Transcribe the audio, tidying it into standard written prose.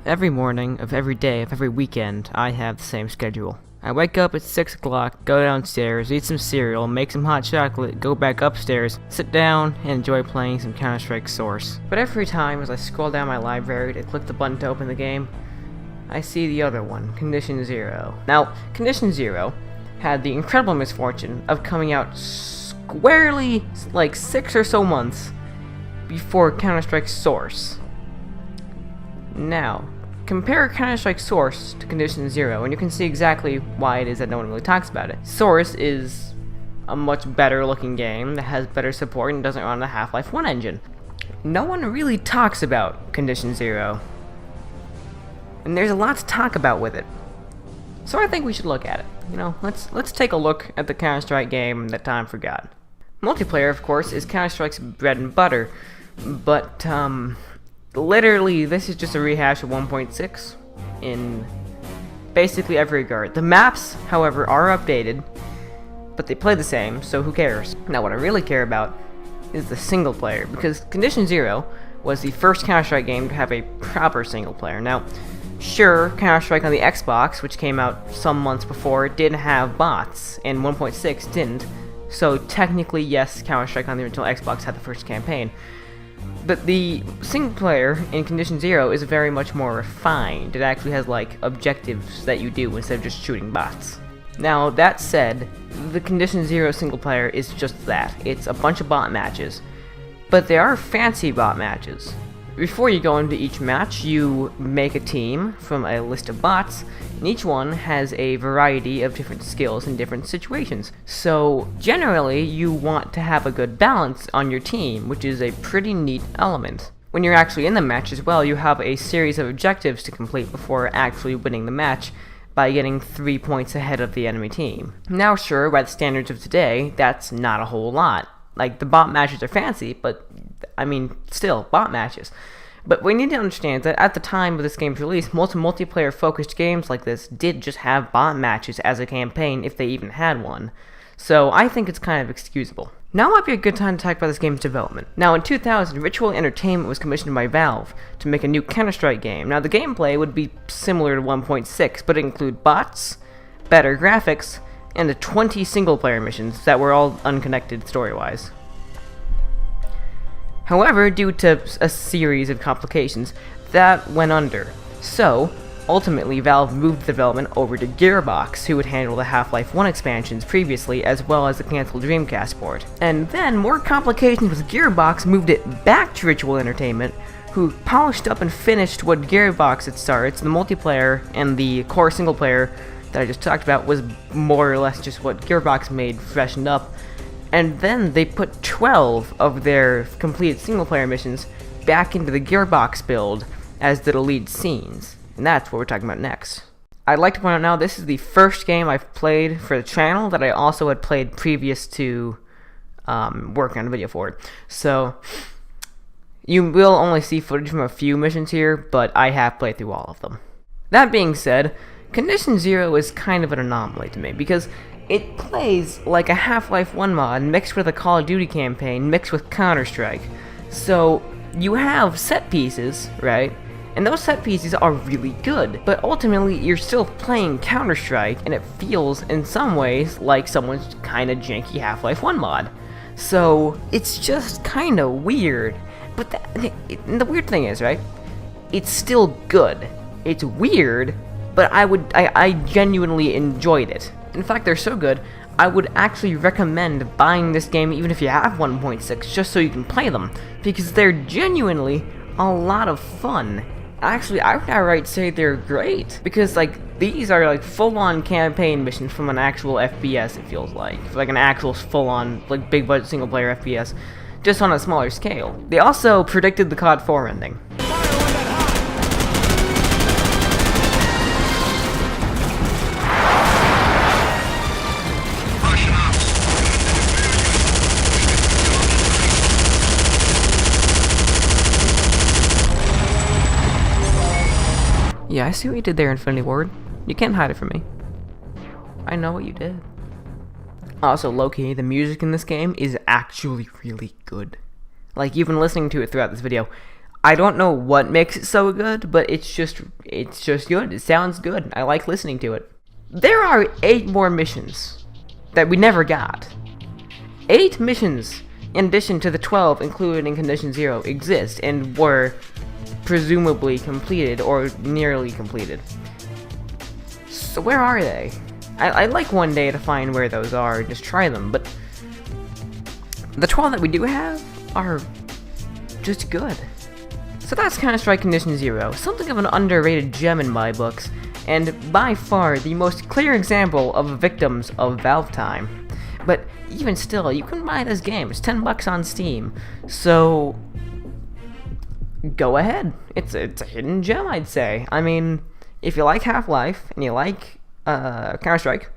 Every morning of every day of every weekend, I have the same schedule. I wake up at 6 o'clock, go downstairs, eat some cereal, make some hot chocolate, go back upstairs, sit down, and enjoy playing some Counter-Strike Source. But every time as I scroll down my library to click the button to open the game, I see the other one, Condition Zero. Now, Condition Zero had the incredible misfortune of coming out squarely like 6 or so months before Counter-Strike Source. Now, compare Counter-Strike Source to Condition Zero, and you can see exactly why it is that no one really talks about it. Source is a much better looking game that has better support and doesn't run on the Half-Life 1 engine. No one really talks about Condition Zero, and there's a lot to talk about with it. So I think we should look at it. You know, let's take a look at the Counter-Strike game that time forgot. Multiplayer, of course, is Counter-Strike's bread and butter, but literally, this is just a rehash of 1.6 in basically every regard. The maps, however, are updated, but they play the same, so who cares? Now, what I really care about is the single player, because Condition Zero was the first Counter-Strike game to have a proper single player. Now, sure, Counter-Strike on the Xbox, which came out some months before, did have bots, and 1.6 didn't, so technically, yes, Counter-Strike on the original Xbox had the first campaign. But the single player in Condition Zero is very much more refined. It actually has, like, objectives that you do instead of just shooting bots. Now, that said, the Condition Zero single player is just that. It's a bunch of bot matches. But they are fancy bot matches. Before you go into each match, you make a team from a list of bots, and each one has a variety of different skills in different situations. So, generally, you want to have a good balance on your team, which is a pretty neat element. When you're actually in the match as well, you have a series of objectives to complete before actually winning the match by getting 3 points ahead of the enemy team. Now, sure, by the standards of today, that's not a whole lot. Like, the bot matches are fancy, but I mean, still, bot matches. But we need to understand that at the time of this game's release, most multiplayer-focused games like this did just have bot matches as a campaign, if they even had one. So I think it's kind of excusable. Now might be a good time to talk about this game's development. Now, in 2000, Ritual Entertainment was commissioned by Valve to make a new Counter-Strike game. Now, the gameplay would be similar to 1.6, but it include bots, better graphics, and 20 single-player missions that were all unconnected story-wise. However, due to a series of complications, that went under. So, ultimately, Valve moved the development over to Gearbox, who would handle the Half-Life 1 expansions previously, as well as the canceled Dreamcast port. And then, more complications with Gearbox moved it back to Ritual Entertainment, who polished up and finished what Gearbox had started. So the multiplayer and the core single player that I just talked about was more or less just what Gearbox made freshened up. And then they put 12 of their completed single-player missions back into the Gearbox build as the lead scenes. And that's what we're talking about next. I'd like to point out now, this is the first game I've played for the channel that I also had played previous to working on a video for it. So, you will only see footage from a few missions here, but I have played through all of them. That being said, Condition Zero is kind of an anomaly to me, because it plays like a Half-Life 1 mod mixed with a Call of Duty campaign mixed with Counter-Strike. So, you have set pieces, right? And those set pieces are really good, but ultimately you're still playing Counter-Strike, and it feels in some ways like someone's kinda janky Half-Life 1 mod. So, it's just kinda weird. But the weird thing is, right? It's still good. It's weird, but I genuinely enjoyed it. In fact, they're so good, I would actually recommend buying this game even if you have 1.6, just so you can play them, because they're genuinely a lot of fun. Actually, I would outright say they're great, because, like, these are, like, full-on campaign missions from an actual FPS, it feels like an actual full-on, like, big-budget single-player FPS, just on a smaller scale. They also predicted the COD 4 ending. Yeah, I see what you did there, Infinity Ward. You can't hide it from me. I know what you did. Also, low-key, the music in this game is actually really good. Like, you've been listening to it throughout this video. I don't know what makes it so good, but it's It's just good. It sounds good. I like listening to it. There are 8 more missions that we never got. 8 missions, in addition to the 12 included in Condition Zero, exist and were presumably completed or nearly completed. So where are they? I'd like one day to find where those are and just try them, but the 12 that we do have are just good. So that's Counter-Strike Condition Zero, something of an underrated gem in my books, and by far the most clear example of victims of Valve time. But even still, you can buy this game. It's $10 on Steam, so go ahead. It's a hidden gem, I'd say. I mean, if you like Half-Life and you like Counter-Strike,